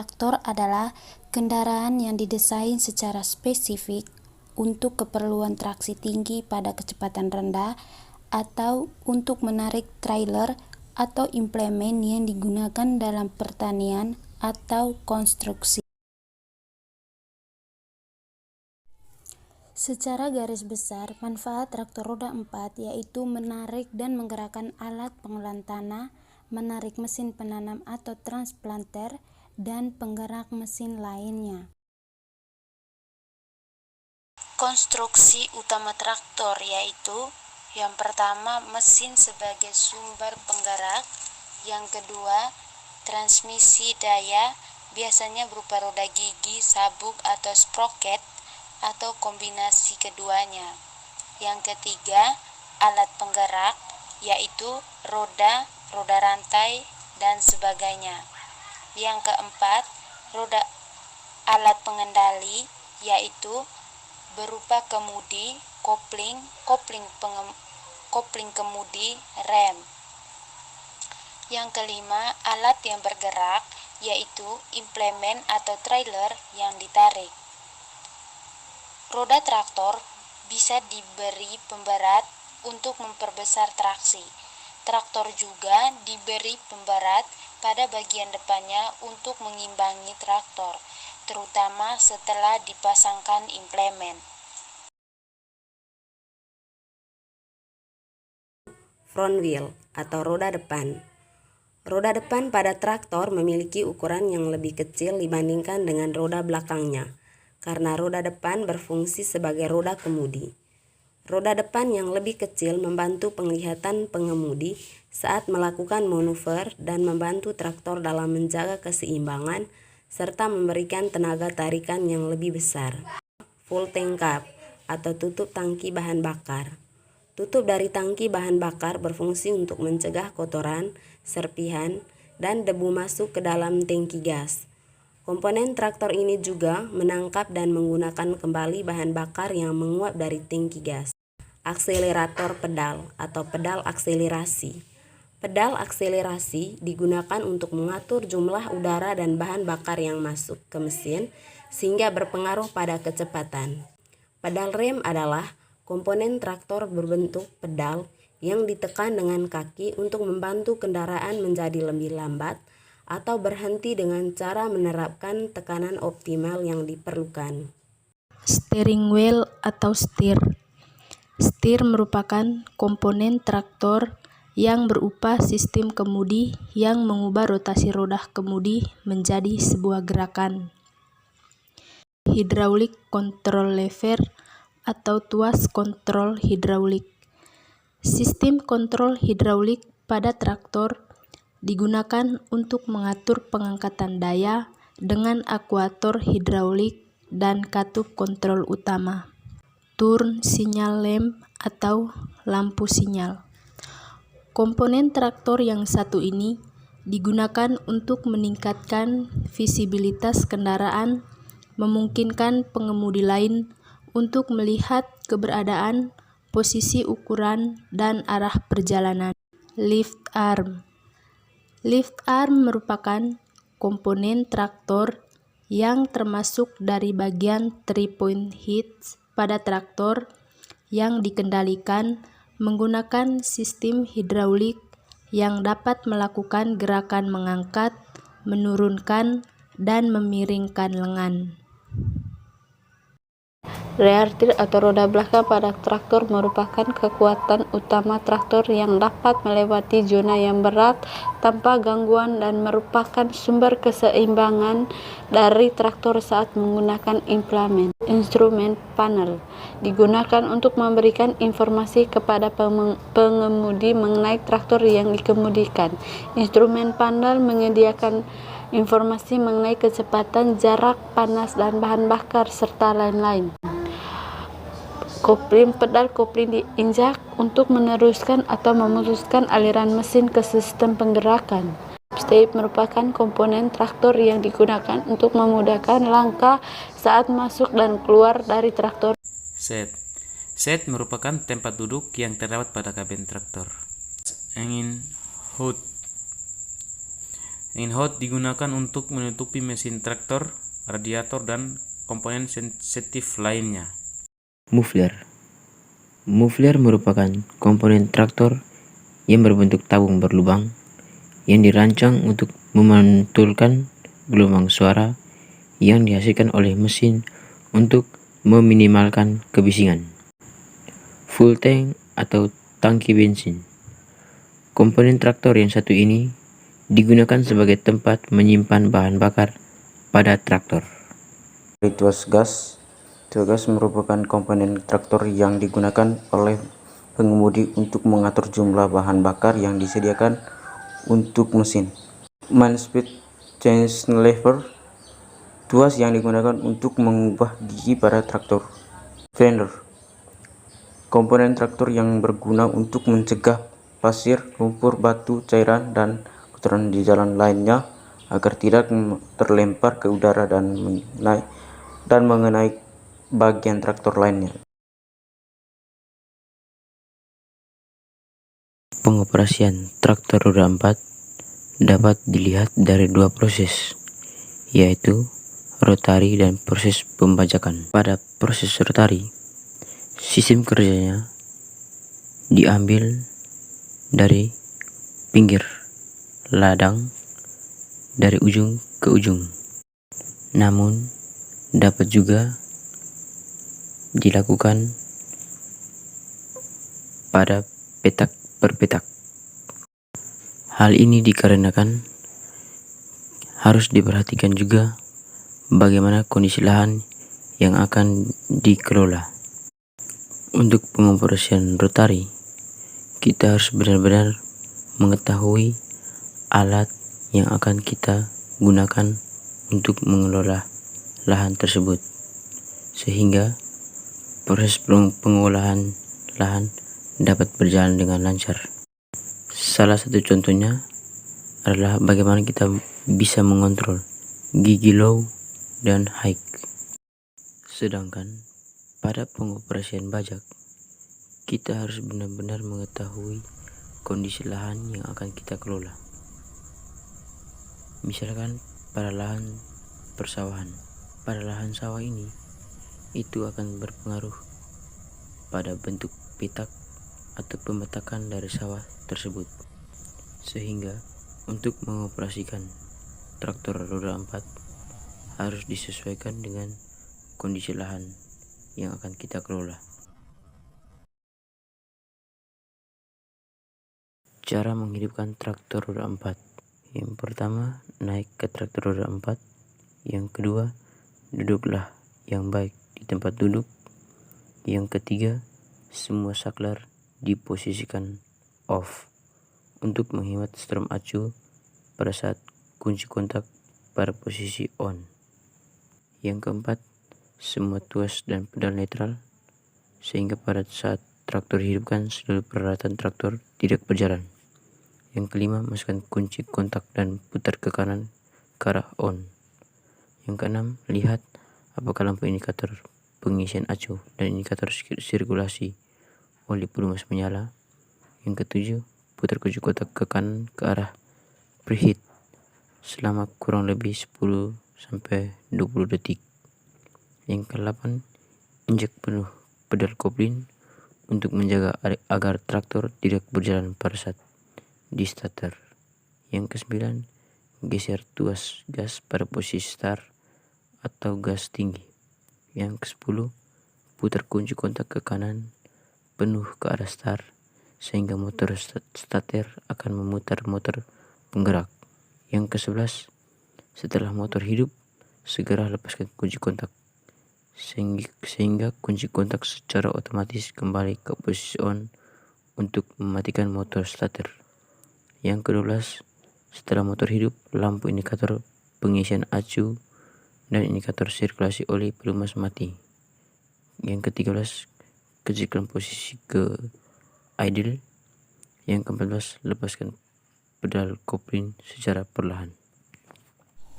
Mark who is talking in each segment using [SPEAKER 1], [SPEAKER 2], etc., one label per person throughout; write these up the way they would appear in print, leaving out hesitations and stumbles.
[SPEAKER 1] traktor adalah kendaraan yang didesain secara spesifik untuk keperluan traksi tinggi pada kecepatan rendah atau untuk menarik trailer atau implemen yang digunakan dalam pertanian atau konstruksi. Secara garis besar, manfaat traktor roda 4 yaitu menarik dan menggerakkan alat pengolahan tanah, menarik mesin penanam atau transplanter, dan penggerak mesin lainnya. Konstruksi utama traktor yaitu yang pertama mesin sebagai sumber penggerak, yang kedua transmisi daya biasanya berupa roda gigi, sabuk atau sprocket atau kombinasi keduanya. Yang ketiga alat penggerak yaitu roda, roda rantai dan sebagainya. Yang keempat alat pengendali yaitu berupa kemudi, kopling kemudi, rem. Yang kelima, alat yang bergerak yaitu implemen atau trailer yang ditarik. Roda traktor bisa diberi pemberat untuk memperbesar traksi. Traktor juga diberi pemberat pada bagian depannya untuk mengimbangi traktor, terutama setelah dipasangkan implemen.
[SPEAKER 2] Front wheel atau roda depan. Roda depan pada traktor memiliki ukuran yang lebih kecil dibandingkan dengan roda belakangnya, karena roda depan berfungsi sebagai roda kemudi. Roda depan yang lebih kecil membantu penglihatan pengemudi saat melakukan manuver dan membantu traktor dalam menjaga keseimbangan serta memberikan tenaga tarikan yang lebih besar. Full tank cap atau tutup tangki bahan bakar. Tutup dari tangki bahan bakar berfungsi untuk mencegah kotoran, serpihan, dan debu masuk ke dalam tangki gas. Komponen traktor ini juga menangkap dan menggunakan kembali bahan bakar yang menguap dari tangki gas. Akselerator pedal atau pedal akselerasi. Pedal akselerasi digunakan untuk mengatur jumlah udara dan bahan bakar yang masuk ke mesin sehingga berpengaruh pada kecepatan. Pedal rem adalah komponen traktor berbentuk pedal yang ditekan dengan kaki untuk membantu kendaraan menjadi lebih lambat atau berhenti dengan cara menerapkan tekanan optimal yang diperlukan.
[SPEAKER 1] Steering wheel atau setir. Setir merupakan komponen traktor yang berupa sistem kemudi yang mengubah rotasi roda kemudi menjadi sebuah gerakan. Hydraulic control lever atau tuas kontrol hidraulik. Sistem kontrol hidraulik pada traktor digunakan untuk mengatur pengangkatan daya dengan akuator hidraulik dan katup kontrol utama. Turn sinyal lamp atau lampu sinyal. Komponen traktor yang satu ini digunakan untuk meningkatkan visibilitas kendaraan, memungkinkan pengemudi lain untuk melihat keberadaan, posisi ukuran, dan arah perjalanan. Lift arm. Lift arm merupakan komponen traktor yang termasuk dari bagian 3-point hitch pada traktor yang dikendalikan menggunakan sistem hidraulik yang dapat melakukan gerakan mengangkat, menurunkan, dan memiringkan lengan. Rear tire atau roda belakang pada traktor merupakan kekuatan utama traktor yang dapat melewati zona yang berat tanpa gangguan dan merupakan sumber keseimbangan dari traktor saat menggunakan implemen. Instrumen panel digunakan untuk memberikan informasi kepada pengemudi mengenai traktor yang dikemudikan. Instrumen panel menyediakan informasi mengenai kecepatan, jarak, panas, dan bahan bakar, serta lain-lain. Pedal kopling diinjak untuk meneruskan atau memutuskan aliran mesin ke sistem penggerakan. Step merupakan komponen traktor yang digunakan untuk memudahkan langkah saat masuk dan keluar dari traktor.
[SPEAKER 3] Seat merupakan tempat duduk yang terdapat pada kabin traktor. Engine hood. Angin hot digunakan untuk menutupi mesin traktor, radiator, dan komponen sensitif lainnya.
[SPEAKER 4] Muffler. Muffler merupakan komponen traktor yang berbentuk tabung berlubang yang dirancang untuk memantulkan gelombang suara yang dihasilkan oleh mesin untuk meminimalkan kebisingan. Full tank atau tangki bensin. Komponen traktor yang satu ini digunakan sebagai tempat menyimpan bahan bakar pada traktor. Tuas gas. Tuas gas merupakan komponen traktor yang digunakan oleh pengemudi untuk mengatur jumlah bahan bakar yang disediakan untuk mesin. Main speed change lever. Tuas yang digunakan untuk mengubah gigi pada traktor. Fender. Komponen traktor yang berguna untuk mencegah pasir, lumpur, batu, cairan, dan kotoran di jalan lainnya agar tidak terlempar ke udara dan mengenai bagian traktor lainnya. Pengoperasian traktor roda 4 dapat dilihat dari dua proses, yaitu rotari dan proses pembajakan. Pada proses rotari, sistem kerjanya diambil dari pinggir ladang dari ujung ke ujung, namun dapat juga dilakukan pada petak per petak. Hal ini dikarenakan harus diperhatikan juga bagaimana kondisi lahan yang akan dikelola. Untuk pengoperasian rotari, kita harus benar-benar mengetahui alat yang akan kita gunakan untuk mengelola lahan tersebut, sehingga proses pengolahan lahan dapat berjalan dengan lancar. Salah satu contohnya adalah bagaimana kita bisa mengontrol gigi low dan high. Sedangkan pada pengoperasian bajak, kita harus benar-benar mengetahui kondisi lahan yang akan kita kelola. Misalkan pada lahan persawahan, pada lahan sawah ini itu akan berpengaruh pada bentuk petak atau pemetakan dari sawah tersebut, sehingga untuk mengoperasikan traktor roda 4 harus disesuaikan dengan kondisi lahan yang akan kita kelola. Cara menghidupkan traktor roda 4. Yang pertama, naik ke traktor roda 4. Yang kedua, duduklah yang baik di tempat duduk. Yang ketiga, semua saklar diposisikan off untuk menghemat strom acu pada saat kunci kontak pada posisi on. Yang keempat, semua tuas dan pedal netral sehingga pada saat traktor dihidupkan seluruh peralatan traktor tidak berjalan. Yang kelima, masukkan kunci kontak dan putar ke kanan ke arah on. Yang keenam, lihat apakah lampu indikator pengisian acu dan indikator sirkulasi oli pelumas menyala. Yang ketujuh, putar kunci kontak ke kanan ke arah preheat selama kurang lebih 10-20 detik. Yang ke-8, injak penuh pedal kopling untuk menjaga agar traktor tidak berjalan pada saat di starter. Yang ke-9, geser tuas gas pada posisi start atau gas tinggi. Yang ke-10, putar kunci kontak ke kanan penuh ke arah start sehingga motor starter akan memutar motor penggerak. Yang ke-11, setelah motor hidup, segera lepaskan kunci kontak sehingga kunci kontak secara otomatis kembali ke posisi on untuk mematikan motor starter. Yang ke-12, setelah motor hidup, lampu indikator pengisian acu dan indikator sirkulasi oli pelumas mati. Yang ke-13, kecilkan posisi ke idle. Yang ke-14, lepaskan pedal kopling secara perlahan.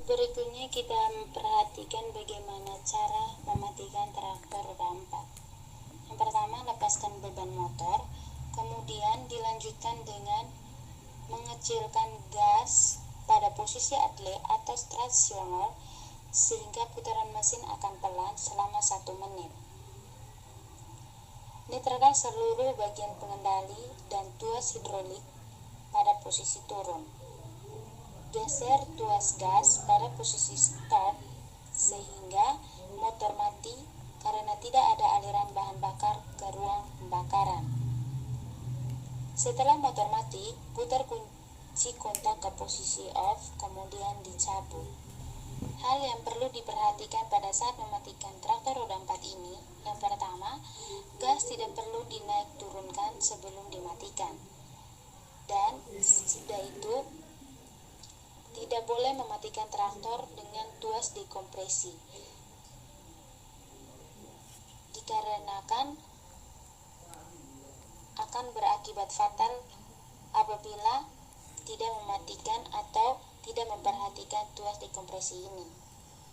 [SPEAKER 1] Berikutnya kita memperhatikan bagaimana cara mematikan traktor roda 4. Yang pertama, lepaskan beban motor, kemudian dilanjutkan dengan mengecilkan gas pada
[SPEAKER 5] pada posisi idle atau stasioner sehingga putaran mesin akan pelan selama 1 menit. Netralkan seluruh bagian pengendali dan tuas hidrolik pada posisi turun. Geser tuas gas pada posisi start sehingga motor mati karena tidak ada aliran bahan bakar ke ruang pembakaran. Setelah motor mati, putar kunci kontak ke posisi off kemudian dicabut. Hal yang perlu diperhatikan pada saat mematikan traktor roda 4 ini, yang pertama, gas tidak perlu dinaik turunkan sebelum dimatikan. Dan sudah itu, tidak boleh mematikan traktor dengan tuas dekompresi, dikarenakan akan berakibat fatal apabila tidak mematikan atau tidak memperhatikan tuas dekompresi ini.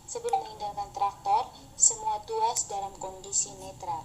[SPEAKER 5] Sebelum meninggalkan traktor, semua tuas dalam kondisi netral.